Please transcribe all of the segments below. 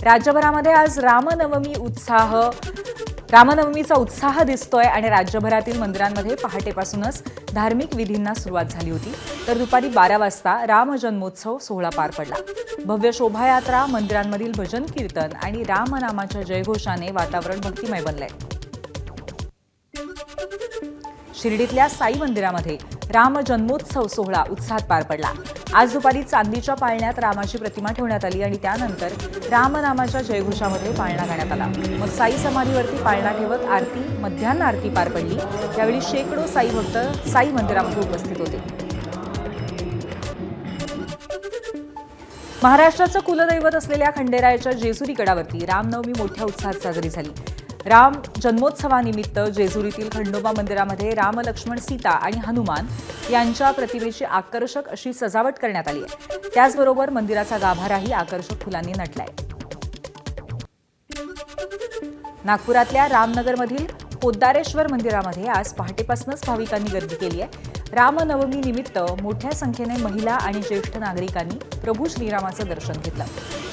राज्यभरामध्ये आज रामनवमीचा उत्साह दिसतोय आणि राज्यभरातील मंदिरांमध्ये पहाटेपासूनच धार्मिक विधींना सुरुवात झाली होती. तर दुपारी 12 वाजता राम जन्मोत्सव सोहळा पार पडला. भव्य शोभायात्रा, मंदिरांमधील भजन कीर्तन आणि रामनामाच्या जयघोषाने वातावरण भक्तिमय बनलंय. शिर्डीतल्या साई मंदिरामध्ये राम जन्मोत्सव सोहळा उत्साहात पार पडला. आज दुपारी चांदीच्या पाळण्यात रामाची प्रतिमा ठेवण्यात आली आणि त्यानंतर रामनामाच्या जयघोषामध्ये पाळणा गाण्यात आला. मग साई समाधीवरती पाळणा ठेवत आरती, मध्यान्ह आरती पार पडली. त्यावेळी शेकडो साई भक्त साई मंदिरामध्ये उपस्थित होते. महाराष्ट्राचं कुलदैवत असलेल्या खंडेरायाच्या जेजुरी गडावरती रामनवमी मोठ्या उत्साहात साजरी झाली. राम जन्मोत्सवानिमित्त जेजुरीतील खंडोबा मंदिरामध्ये राम, लक्ष्मण, सीता आणि हनुमान यांच्या प्रतिमेची आकर्षक अशी सजावट करण्यात आली आहे. त्याचबरोबर मंदिराचा गाभाराही आकर्षक फुलांनी नटलाय. नागपुरातल्या रामनगरमधील पोद्दारेश्वर मंदिरामध्ये आज पहाटेपासूनच भाविकांनी गर्दी केली आहे. रामनवमीनिमित्त मोठ्या संख्येने महिला आणि ज्येष्ठ नागरिकांनी प्रभू श्रीरामाचं दर्शन घेतलं.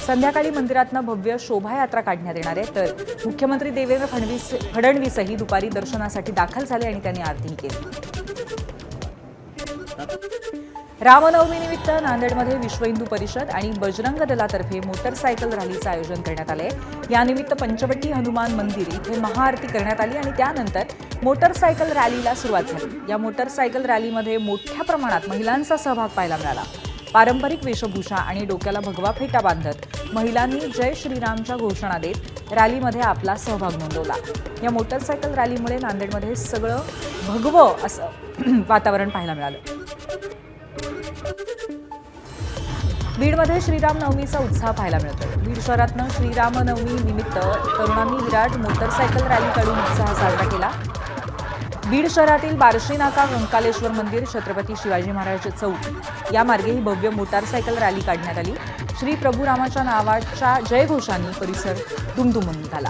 संध्याकाळी मंदिरातनं भव्य शोभायात्रा काढण्यात येणार आहे. तर मुख्यमंत्री देवेंद्र फडणवीसही दुपारी दर्शनासाठी दाखल झाले आणि त्यांनी आरतीही केली. रामनवमीनिमित्त नांदेडमध्ये विश्व हिंदू परिषद आणि बजरंग दलातर्फे मोटरसायकल रॅलीचं आयोजन करण्यात आलंय. यानिमित्त पंचवटी हनुमान मंदिर इथे महाआरती करण्यात आली आणि त्यानंतर मोटरसायकल रॅलीला सुरुवात झाली. या मोटरसायकल रॅलीमध्ये मोठ्या प्रमाणात महिलांचा सहभाग पाहायला मिळाला. पारंपरिक वेशभूषा आणि डोक्याला भगवा फेटा बांधत महिलांनी जय श्रीरामच्या घोषणा देत रॅलीमध्ये आपला सहभाग नोंदवला. या मोटरसायकल रॅलीमुळे नांदेडमध्ये सगळं भगवं असं वातावरण पाहायला मिळालं. बीडमध्ये श्रीरामनवमीचा उत्साह पाहायला मिळतो. बीड शहरातनं श्रीरामनवमी निमित्त तरुणांनी विराट मोटरसायकल रॅली काढून उत्साह साजरा केला. बीड शहरातील बार्शी नाका, कंकालेश्वर मंदिर, छत्रपती शिवाजी महाराज चौक या मार्गेही भव्य मोटारसायकल रॅली काढण्यात आली. श्री प्रभू रामाच्या नावाच्या जयघोषांनी परिसर दुमदुमून निघाला.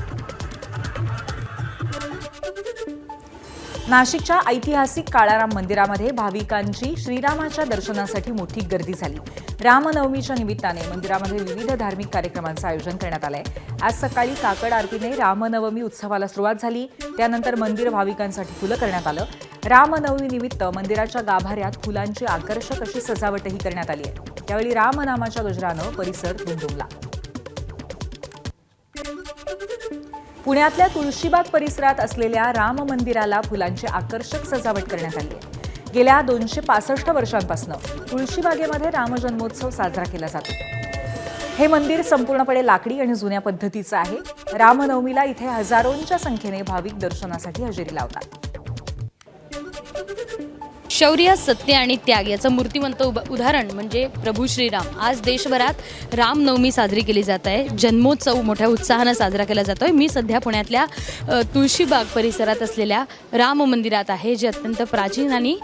नाशिकच्या ऐतिहासिक काळाराम मंदिरामध्ये भाविकांची श्रीरामाच्या दर्शनासाठी मोठी गर्दी झाली. रामनवमीच्या निमित्ताने मंदिरामध्ये विविध धार्मिक कार्यक्रमांचं आयोजन करण्यात आलंय. आज सकाळी काकड आरतीने रामनवमी उत्सवाला सुरुवात झाली. त्यानंतर मंदिर भाविकांसाठी खुलं करण्यात आलं. रामनवमी निमित्त मंदिराच्या गाभाऱ्यात फुलांची आकर्षक अशी सजावटही करण्यात आली आहे. त्यावेळी रामनामाच्या गजरानं परिसर दुमदुमला. पुण्यातल्या तुळशीबाग परिसरात असलेल्या राम मंदिराला फुलांची आकर्षक सजावट करण्यात आली आहे. गेल्या 265 वर्षांपासून तुळशीबागेमध्ये राम जन्मोत्सव साजरा केला जातो. हे मंदिर संपूर्णपणे लाकडी आणि जुन्या पद्धतीचं आहे. रामनवमीला इथे हजारोंच्या संख्येने भाविक दर्शनासाठी हजेरी लावतात. शौर्य, सत्य आणि त्याग याचं मूर्तिमंत उदाहरण म्हणजे प्रभू श्रीराम. आज देशभरात रामनवमी साजरी केली जात आहे. जन्मोत्सव मोठ्या उत्साहानं साजरा केला जातोय. मी सध्या पुण्यातल्या तुळशीबाग परिसरात असलेल्या राम मंदिरात आहे, जे अत्यंत प्राचीन आणि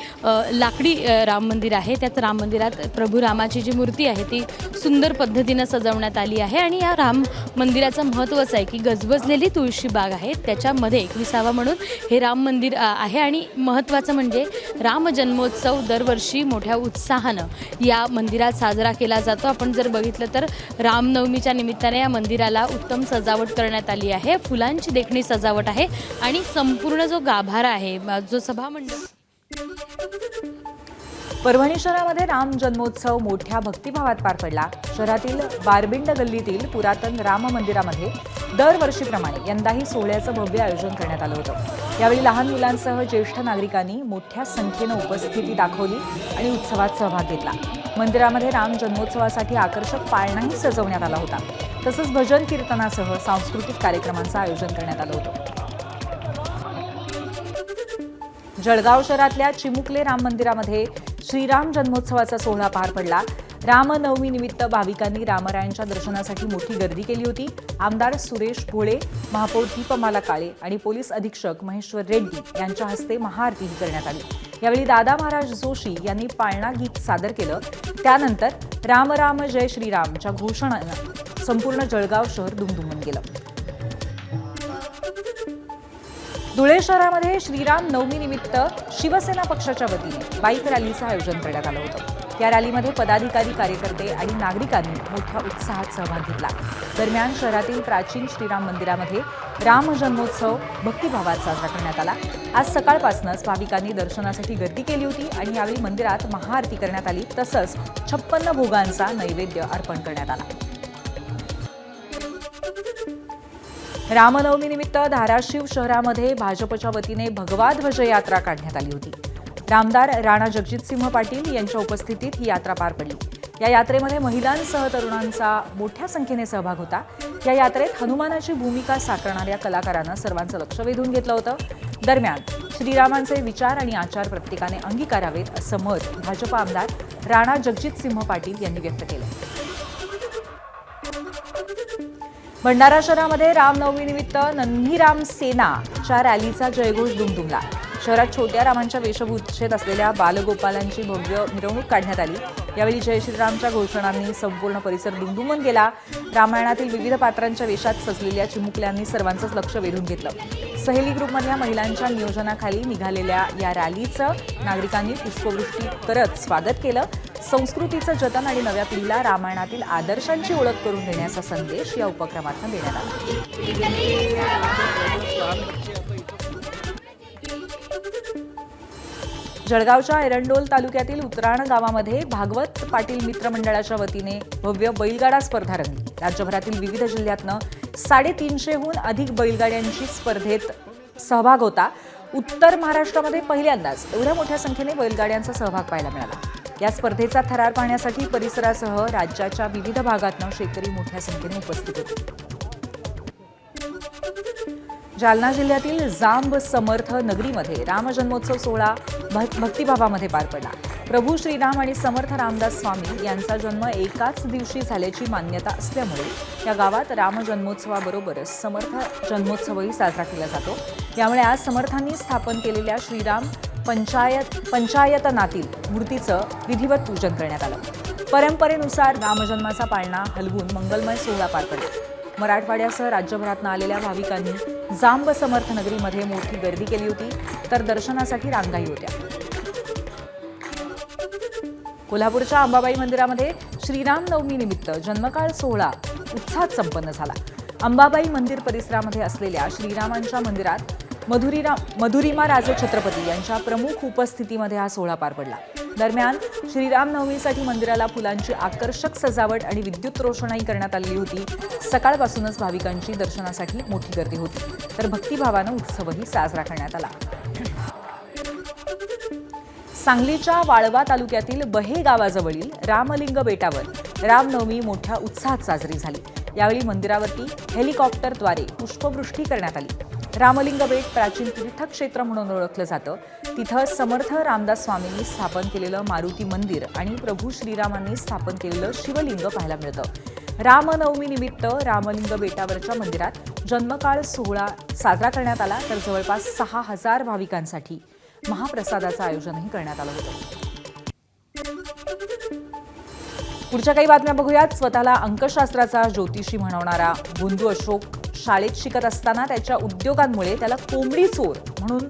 लाकडी राम मंदिर आहे. त्यात राम मंदिरात प्रभू रामाची जी मूर्ती आहे ती सुंदर पद्धतीनं सजवण्यात आली आहे. आणि या राम मंदिराचं महत्त्वच आहे की गजबजलेली तुळशीबाग आहे, त्याच्यामध्ये 21वा म्हणून हे राम मंदिर आहे. आणि महत्त्वाचं म्हणजे राम जन्मोत्सव दरवर्षी मोठ्या उत्साहानं या मंदिरात साजरा केला जातो. आपण जर बघितलं तर रामनवमीच्या निमित्ताने या मंदिराला उत्तम सजावट करण्यात आली आहे. फुलांची देखणी सजावट आहे आणि संपूर्ण जो गाभारा आहे, जो सभामंडप. परभणी शहरामध्ये राम जन्मोत्सव मोठ्या भक्तिभावात पार पडला. शहरातील बारबिंड गल्लीतील पुरातन राम मंदिरामध्ये दरवर्षीप्रमाणे यंदाही सोहळ्याचं भव्य आयोजन करण्यात आलं होतं. यावेळी लहान मुलांसह ज्येष्ठ नागरिकांनी मोठ्या संख्येनं उपस्थिती दाखवली आणि उत्सवात सहभाग घेतला. मंदिरामध्ये राम जन्मोत्सवासाठी आकर्षक पाळणाही सजवण्यात आला होता. तसंच भजन कीर्तनासह सांस्कृतिक कार्यक्रमांचं आयोजन करण्यात आलं होतं. जळगाव शहरातल्या चिमुकले राम मंदिरामध्ये श्रीराम जन्मोत्सवाचा सोहळा पार पडला. रामनवमीनिमित्त भाविकांनी रामरायांच्या दर्शनासाठी मोठी गर्दी केली होती. आमदार सुरेश भोळे, महापौर दीपमाला काळे आणि पोलीस अधीक्षक महेश्वर रेड्डी यांच्या हस्ते महाआरतीही करण्यात आली. यावेळी दादा महाराज जोशी यांनी पाळणा गीत सादर केलं. त्यानंतर राम राम जय श्रीरामच्या घोषणानं संपूर्ण जळगाव शहर दुमदुमून गेलं. धुळे शहरामध्ये श्रीराम नवमीनिमित्त शिवसेना पक्षाच्या वतीने बाईक रॅलीचं आयोजन करण्यात आलं होतं. या रॅलीमध्ये पदाधिकारी, कार्यकर्ते आणि नागरिकांनी मोठ्या उत्साहात सहभाग घेतला. दरम्यान शहरातील प्राचीन श्रीराम मंदिरामध्ये राम जन्मोत्सव भक्तिभावात साजरा करण्यात आला. आज सकाळपासूनच भाविकांनी दर्शनासाठी गर्दी केली होती आणि यावेळी मंदिरात महाआरती करण्यात आली. तसंच 56 भोगांचा नैवेद्य अर्पण करण्यात आला. रामनवमीनिमित्त धाराशिव शहरामध्ये भाजपच्या वतीने भगवा ध्वज यात्रा काढण्यात आली होती. आमदार राणा जगजितसिंह पाटील यांच्या उपस्थितीत ही यात्रा पार पडली. या यात्रेमध्ये महिलांसह तरुणांचा मोठ्या संख्येने सहभाग होता. या यात्रेत हनुमानाची भूमिका साकारणाऱ्या कलाकारांना सर्वांचं लक्ष वेधून घेतलं होतं. दरम्यान श्रीरामांचे विचार आणि आचार प्रत्येकाने अंगीकारावेत असं मत भाजप आमदार राणा जगजितसिंह पाटील यांनी व्यक्त केलं. भंडारा शहरामध्ये रामनवमीनिमित्त नंदीराम सेनाच्या रॅलीचा जयघोष दुमदुमला. शहरात छोट्या रामांच्या वेशभूषेत असलेल्या बालगोपालांची भव्य मिरवणूक काढण्यात आली. यावेळी जय श्रीरामच्या घोषणांनी संपूर्ण परिसर दुमदुमून गेला. रामायणातील विविध पात्रांच्या वेशात सजलेल्या चिमुकल्यांनी सर्वांचंच लक्ष वेधून घेतलं. सहेली ग्रुपमधल्या महिलांच्या नियोजनाखाली निघालेल्या या रॅलीचं नागरिकांनी पुष्पवृष्टी करत स्वागत केलं. संस्कृतीचं जतन आणि नव्या पिढीला रामायणातील आदर्शांची ओळख करून देण्याचा संदेश या उपक्रमातून देण्यात आला. जळगावच्या एरंडोल तालुक्यातील उतराण गावामध्ये भागवत पाटील मित्र मंडळाच्या वतीने भव्य बैलगाडा स्पर्धा रंगली. राज्यभरातील विविध जिल्ह्यातनं 350हून अधिक बैलगाड्यांची स्पर्धेत सहभाग होता. उत्तर महाराष्ट्रामध्ये पहिल्यांदाच एवढ्या मोठ्या संख्येने बैलगाड्यांचा सहभाग पाहायला मिळाला. या स्पर्धेचा थरार पाहण्यासाठी परिसरासह राज्याच्या विविध भागातनं शेतकरी मोठ्या संख्येने उपस्थित होते. जालना जिल्ह्यातील जांब समर्थ नगरीमध्ये रामजन्मोत्सव सोहळा भक्तिभावामध्ये पार पडला. प्रभू श्रीराम आणि समर्थ रामदास स्वामी यांचा जन्म एकाच दिवशी झाल्याची मान्यता असल्यामुळे या गावात रामजन्मोत्सवाबरोबरच समर्थ जन्मोत्सवही साजरा केला जातो. यामुळे आज समर्थांनी स्थापन केलेल्या श्रीराम पंचायतनातील मूर्तीचं विधिवत पूजन करण्यात आलं. परंपरेनुसार रामजन्माचा पाळणा हलवून मंगलमय सोहळा पार पडला. मराठवाड्यासह राज्यभरातून आलेल्या भाविकांनी जांब समर्थ नगरीमध्ये मोठी गर्दी केली होती, तर दर्शनासाठी रांगाही होत्या. कोल्हापूरच्या अंबाबाई मंदिरामध्ये श्रीराम नवमीनिमित्त जन्मकाळ सोहळा उत्साहात संपन्न झाला. अंबाबाई मंदिर परिसरामध्ये असलेल्या श्रीरामांच्या मंदिरात मधुरिमा राजे छत्रपती यांच्या प्रमुख उपस्थितीमध्ये हा सोहळा पार पडला. दरम्यान श्रीराम नवमीसाठी मंदिराला फुलांची आकर्षक सजावट आणि विद्युत रोषणाई करण्यात आलेली होती. सकाळपासूनच भाविकांची दर्शनासाठी मोठी गर्दी होती, तर भक्तिभावानं उत्सवही साजरा करण्यात आला. सांगलीच्या वाळवा तालुक्यातील बहे गावाजवळील रामलिंग बेटावर रामनवमी मोठ्या उत्साहात साजरी झाली. यावेळी मंदिरावरती हेलिकॉप्टरद्वारे पुष्पवृष्टी करण्यात आली. रामलिंग बेट प्राचीन तीर्थक्षेत्र म्हणून ओळखलं जातं. तिथं समर्थ रामदास स्वामींनी स्थापन केलेलं मारुती मंदिर आणि प्रभू श्रीरामांनी स्थापन केलेलं शिवलिंग पाहायला मिळतं. रामनवमीनिमित्त रामलिंग बेटावरच्या मंदिरात जन्मकाळ सोहळा साजरा करण्यात आला, तर जवळपास 6000 भाविकांसाठी महाप्रसादाचं आयोजनही करण्यात आलं होतं. पुढच्या काही बातम्या बघूयात. स्वतःला अंकशास्त्राचा ज्योतिषी म्हणवणारा भोंदू अशोक शाळेत शिकत असताना त्याच्या उद्योगांमुळे त्याला कोंबडी चोर म्हणून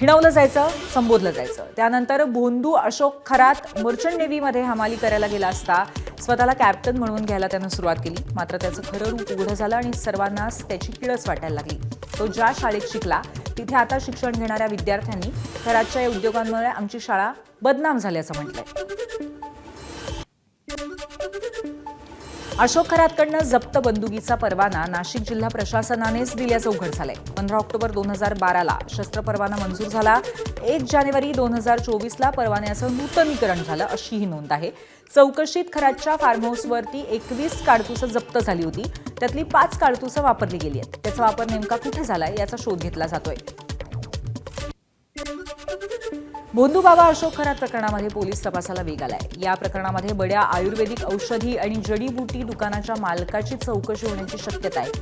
हिणवलं जायचं, संबोधलं जायचं. त्यानंतर भोंदू अशोक खरात मर्चंट नेव्हीमध्ये हमाली करायला गेला असता स्वतःला कॅप्टन म्हणून घ्यायला त्यानं सुरुवात केली. मात्र त्याचं खरं रूप उघडं झालं आणि सर्वांनाच त्याची किळस वाटायला लागली. तो ज्या शाळेत शिकला तिथे आता शिक्षण घेणाऱ्या विद्यार्थ्यांनी खरातच्या या उद्योगांमुळे आमची शाळा बदनाम झाल्याचं म्हटलंय. अशोक खरातकडनं जप्त बंदुकीचा परवाना नाशिक जिल्हा प्रशासनानेच दिल्याचं उघड झालंय. 15 ऑक्टोबर 2012ला शस्त्र परवाना मंजूर झाला. 1 जानेवारी 2024ला परवान्याचं नूतनीकरण झालं, अशी ही नोंद आहे. चौकशीत खरातच्या फार्म हाऊसवरती 21 काडतुसं जप्त झाली होती. त्यातली 5 काडतुसं वापरली गेली आहेत. त्याचा वापर नेमका कुठे झालाय याचा शोध घेतला जातोय. भोंदू बाबा अशोक खरात प्रकरणामध्ये पोलीस तपासाला वेग आलाय. या प्रकरणामध्ये बड्या आयुर्वेदिक औषधी आणि जडीबुटी दुकानाच्या मालकाची चौकशी होण्याची शक्यता आहे.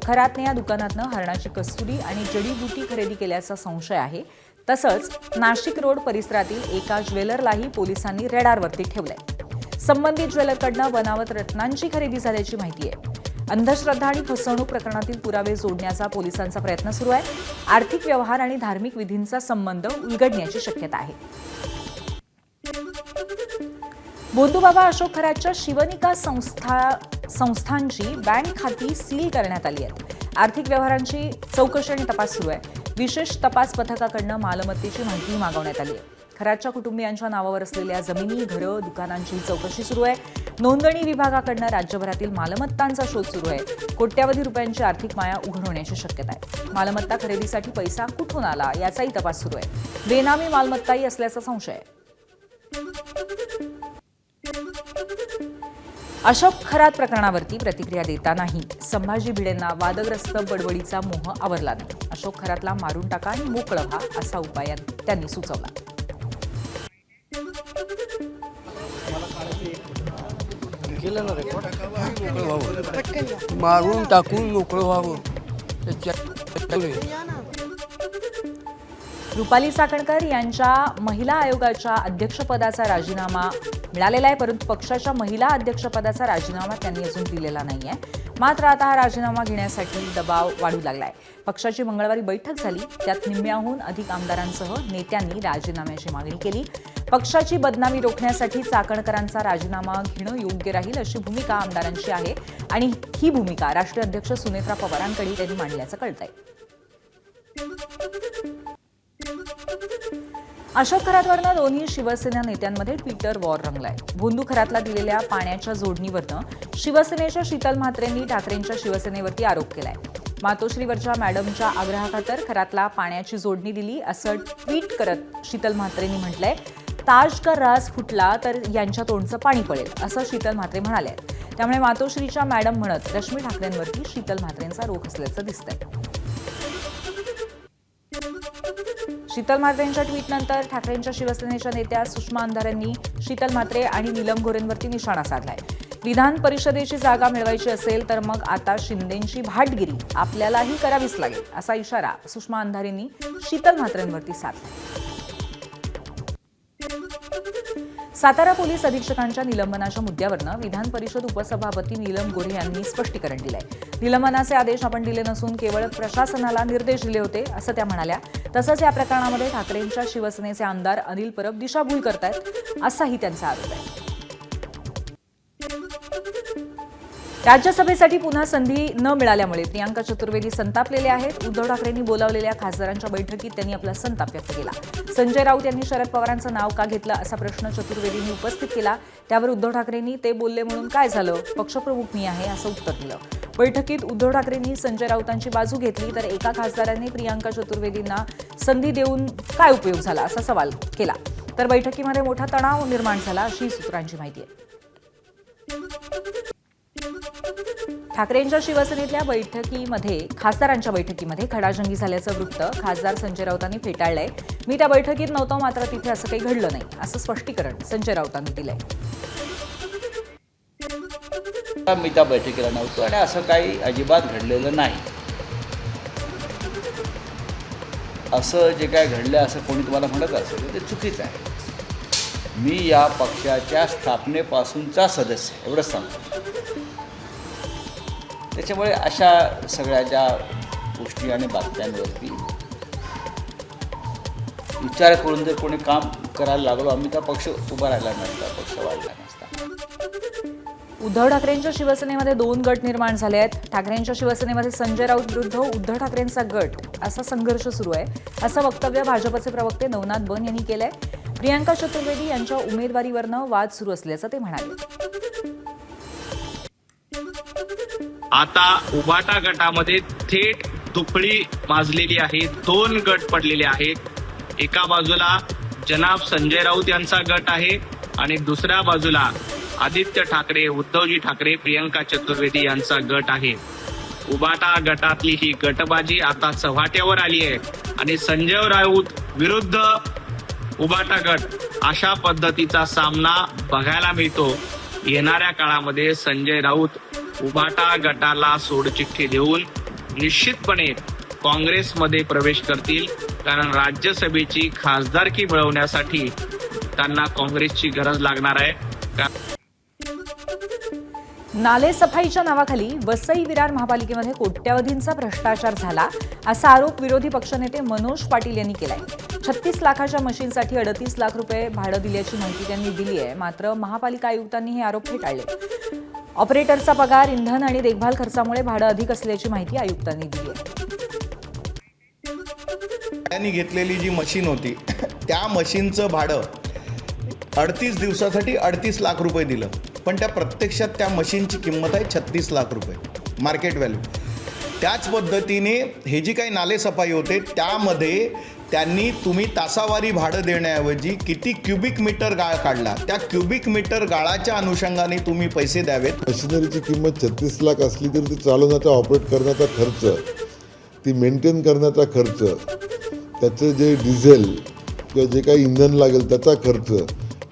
खरातने या दुकानातनं हरणाची कस्तुरी आणि जडीबुटी खरेदी केल्याचा संशय आहे. तसंच नाशिक रोड परिसरातील एका ज्वेलरलाही पोलिसांनी रडारवरती ठेवलंय. संबंधित ज्वेलरकडनं बनावट रत्नांची खरेदी झाल्याची माहिती आहे. अंधश्रद्धा आणि फसवणूक प्रकरणातील पुरावे जोडण्याचा पोलिसांचा प्रयत्न सुरू आहे. आर्थिक व्यवहार आणि धार्मिक विधींचा संबंध उलगडण्याची शक्यता आहे. बोंधूबाबा अशोक खरातच्या शिवनिका संस्थांची बँक खाती सील करण्यात आली आहेत. आर्थिक व्यवहारांची चौकशी आणि तपास सुरू आहे. विशेष तपास पथकाकडून मालमत्तेची माहिती मागवण्यात आली आहे. खरातच्या कुटुंबियांच्या नावावर असलेल्या जमिनी, घरं, दुकानांची चौकशी सुरू आहे. नोंदणी विभागाकडून राज्यभरातील मालमत्तांचा शोध सुरू आहे. कोट्यावधी रुपयांची आर्थिक माया उघड होण्याची शक्यता आहे. मालमत्ता खरेदीसाठी पैसा कुठून आला याचाही तपास सुरू आहे. बेनामी मालमत्ताही असल्याचा संशय आहे. अशोक खरात प्रकरणावरती प्रतिक्रिया देतानाही संभाजी भिडेंना वादग्रस्त बडबडीचा मोह आवरला नाही. अशोक खरातला मारून टाका आणि मोकळं व्हा असा उपाय त्यांनी सुचवला. मारून टाकून मोकळं व्हावं. रुपाली चाकणकर यांच्या महिला आयोगाच्या अध्यक्षपदाचा राजीनामा मिळालेला आहे, परंतु पक्षाच्या महिला अध्यक्षपदाचा राजीनामा त्यांनी अजून दिलेला नाहीये. मात्र आता हा राजीनामा घेण्यासाठी दबाव वाढू लागलाय. पक्षाची मंगळवारी बैठक झाली, त्यात निम्म्याहून अधिक आमदारांसह नेत्यांनी राजीनाम्याची मागणी केली. पक्षाची बदनामी रोखण्यासाठी चाकणकरांचा राजीनामा घेणं योग्य राहील अशी भूमिका आमदारांची आहे आणि ही भूमिका राष्ट्रीय अध्यक्ष सुनेत्रा पवारांकडे त्यांनी मांडल्याचं कळतंय. अशोक खरातवरनं दोन्ही शिवसेना नेत्यांमध्ये ट्विटर वॉर रंगलाय. बोंधू खरातला दिलेल्या पाण्याच्या जोडणीवरनं शिवसेनेच्या शीतल म्हात्रेंनी ठाकरेंच्या शिवसेनेवरती आरोप केलाय. मातोश्रीवरच्या मॅडमच्या आग्रहाखातर खरातला पाण्याची जोडणी दिली असं ट्विट करत शीतल म्हात्रेंनी म्हटलंय, ताज का राज फुटला तर यांच्या तोंडचं पाणी पडेल असं शीतल म्हात्रे म्हणाले. त्यामुळे मातोश्रीच्या मॅडम म्हणत रश्मी ठाकरेंवरती शीतल म्हात्रेंचा रोख असल्याचं दिसतंय. शीतल म्हात्रेंच्या ट्विटनंतर ठाकरेंच्या शिवसेनेच्या नेत्या सुषमा अंधारे यांनी शीतल म्हात्रे आणि नीलम गोरेंवरती निशाणा साधलाय. विधान परिषदेची जागा मिळवायची असेल तर मग आता शिंदेंची भाटगिरी आपल्यालाही करावीच लागेल असा इशारा सुषमा अंधारेंनी शीतल म्हात्रेंवरती साधलाय. सातारा पोलीस अधीक्षकांच्या निलंबनाच्या मुद्द्यावरनं विधान परिषद उपसभापती नीलम गोरे यांनी स्पष्टीकरण दिलंय. निलंबनाचे आदेश आपण दिले नसून केवळ प्रशासनाला निर्देश दिले होते असं त्या म्हणाल्या. तसंच या प्रकरणामध्ये ठाकरेंच्या शिवसेनेचे आमदार अनिल परब दिशाभूल करतायत असाही त्यांचा आरोप आहे. राज्यसभेसाठी पुन्हा संधी न मिळाल्यामुळे प्रियांका चतुर्वेदी संतापलेले आहेत. उद्धव ठाकरेंनी बोलावलेल्या खासदारांच्या बैठकीत त्यांनी आपला संताप व्यक्त केला. संजय राऊत यांनी शरद पवारांचं नाव का घेतलं असा प्रश्न चतुर्वेदींनी उपस्थित केला. त्यावर उद्धव ठाकरेंनी ते बोलले म्हणून काय झालं, पक्षप्रमुख मी आहे असं उत्तर दिलं. बैठकीत उद्धव ठाकरेंनी संजय राऊतांची बाजू घेतली तर एका खासदारांनी प्रियांका चतुर्वेदींना संधी देऊन काय उपयोग झाला असा सवाल केला. तर बैठकीमध्ये मोठा तणाव निर्माण झाला अशी सूत्रांची माहिती आहे. ठाकरेंच्या शिवसेनेतल्या खासदारांच्या बैठकीमध्ये खडाजंगी झाल्याचं वृत्त खासदार संजय राऊतांनी फेटाळलंय. मी त्या बैठकीत नव्हतो, मात्र तिथे असं काही घडलं नाही असं स्पष्टीकरण संजय राऊतांनी दिलंय. मी त्या बैठकीला नव्हतो आणि असं काही अजिबात घडलेलं नाही. असं जे काय घडलं असं कोणी तुम्हाला म्हणत असेल ते चुकीचं आहे. मी या पक्षाच्या स्थापनेपासूनचा सदस्य एवढंच सांगतो. त्याच्यामुळे अशा सगळ्या ज्या गोष्टी आणि बातम्यांवरती विचार करून जर कोणी काम करायला लागलो आम्ही तर पक्ष उभा राहिला नसता, पक्ष वाढला नसता. उद्धव ठाकरेंच्या शिवसेनेमध्ये 2 गट निर्माण झाले आहेत. ठाकरेंच्या शिवसेनेमध्ये संजय राऊत विरुद्ध उद्धव ठाकरेंचा गट असा संघर्ष सुरू आहे असं वक्तव्य भाजपचे प्रवक्ते नवनाथ बन यांनी केलंय. प्रियांका चतुर्वेदी यांच्या उमेदवारीवरनं वाद सुरू असल्याचं ते म्हणाले. आता उभाटा गटामध्ये थेट तुकडी माजलेली आहे. 2 गट पडलेले आहेत. एका बाजूला जनाब संजय राऊत यांचा गट आहे आणि दुसऱ्या बाजूला आदित्य ठाकरे, उद्धवजी ठाकरे, प्रियांका चतुर्वेदी यांचा गट आहे. उभाटा गटातली ही गटबाजी आता चव्हाट्यावर आली आहे आणि संजय राऊत विरुद्ध उभाटा गट अशा पद्धतीचा सामना बघायला मिळतो. येणाऱ्या काळामध्ये संजय राऊत उभाटा गटाला सोडचिठ्ठी देऊन निश्चितपणे काँग्रेसमध्ये प्रवेश करतील, कारण राज्यसभेची खासदारकी मिळवण्यासाठी त्यांना काँग्रेसची गरज लागणार आहे. नालेसफाईच्या नावाखाली वसई विरार महापालिकेमध्ये कोट्यवधींचा भ्रष्टाचार झाला असा आरोप विरोधी पक्षनेते मनोज पाटील यांनी केलाय. 36 लाखाच्या मशीनसाठी 38 लाख रुपये भाडं दिल्याची माहिती त्यांनी दिली आहे. मात्र महापालिका आयुक्तांनी हे आरोप फेटाळले. ऑपरेटरचा पगार, इंधन आणि देखभाल खर्चामुळे भाडं अधिक असल्याची माहिती आयुक्तांनी दिली आहे. त्यांनी घेतलेली जी मशीन होती त्या मशीनचं भाडं 38 दिवसासाठी 38 लाख रुपये दिलं, पण त्या प्रत्यक्षात त्या मशीनची किंमत आहे 36 लाख रुपये मार्केट व्हॅल्यू. त्याच पद्धतीने हे जी काही नालेसफाई होते त्यामध्ये त्यांनी तुम्ही तासावारी भाडं देण्याऐवजी किती क्युबिक मीटर गाळ काढला, त्या क्युबिक मीटर गाळाच्या अनुषंगाने तुम्ही पैसे द्यावेत. मशिनरीची किंमत 36 लाख असली तरी ती चालवण्याचा, ऑपरेट करण्याचा खर्च, ती मेंटेन करण्याचा खर्च, त्याचं जे डिझेल किंवा जे काही इंधन लागेल त्याचा खर्च,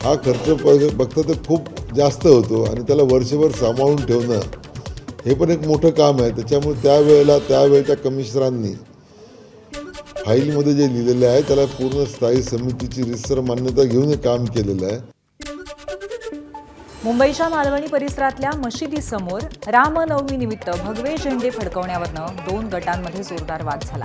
हा खर्च बघता तर खूप जास्त होतो आणि त्याला वर्षभर सांभाळून ठेवणं हे पण एक मोठं काम आहे. त्याच्यामुळे त्यावेळेच्या कमिशनरांनी फाईलमध्ये जे लिहिलेलं आहे त्याला पूर्ण स्थायी समितीची रितसर मान्यता घेऊन हे काम केलेलं आहे. मुंबईच्या मालवणी परिसरातल्या मशिदीसमोर रामनवमीनिमित्त भगवे झेंडे फडकवण्यावरनं 2 गटांमध्ये जोरदार वाद झाला.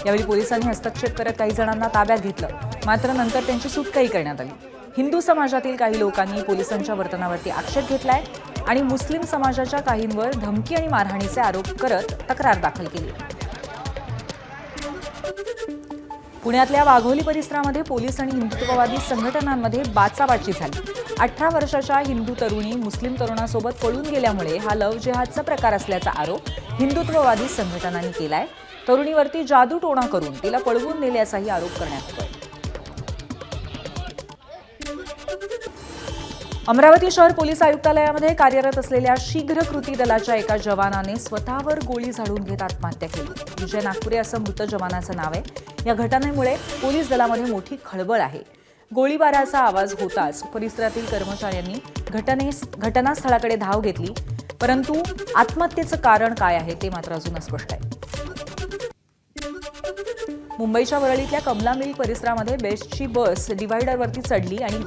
यावेळी पोलिसांनी हस्तक्षेप करत काही जणांना ताब्यात घेतलं, मात्र नंतर त्यांची सुटकाही करण्यात आली. हिंदू समाजातील काही लोकांनी पोलिसांच्या वर्तनावरती आक्षेप घेतलाय आणि मुस्लिम समाजाच्या काहींवर धमकी आणि मारहाणीचे आरोप करत तक्रार दाखल केली. पुण्यातल्या वाघोली परिसरामध्ये पोलीस आणि हिंदुत्ववादी संघटनांमध्ये बाचाबाची झाली. 18 वर्षाच्या हिंदू तरुणी मुस्लिम तरुणासोबत पळून गेल्यामुळे हा लव्ह जिहादचा प्रकार असल्याचा आरोप हिंदुत्ववादी संघटनांनी केलाय. तरुणीवरती जादूटोणा करून तिला पळवून नेल्याचाही आरोप करण्यात येतोय. अमरावती शहर पोलीस आयुक्तालयामध्ये कार्यरत असलेल्या शीघ्र कृती दलाच्या एका जवानाने स्वतःवर गोळी झाडून घेत आत्महत्या केली. विजय नागपुरे असं मृत जवानाचं नाव आहे. या घटनेमुळे पोलीस दलामध्ये मोठी खळबळ आहे. गोळीबाराचा आवाज होताच परिसरातील कर्मचाऱ्यांनी घटनास्थळाकडे धाव घेतली, परंतु आत्महत्येचं कारण काय आहे ते मात्र अजून अस्पष्ट आहे. मुंबईच्या वरळीतल्या कमला मिल परिसरामध्ये बेस्टची बस डिव्हायडरवरती चढली आणि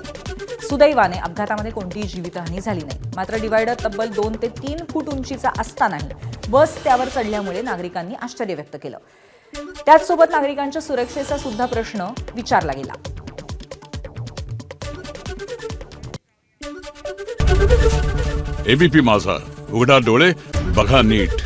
सुदैवाने अपघातामध्ये कोणतीही जीवितहानी झाली नाही. मात्र डिव्हायडर तब्बल 2 ते 3 फूट उंचीचा असतानाही बस त्यावर चढल्यामुळे नागरिकांनी आश्चर्य व्यक्त केलं. त्याचसोबत नागरिकांच्या सुरक्षेचा सुद्धा प्रश्न विचारला गेला. एबीपी माझा, उघडा डोळे बघा नीट.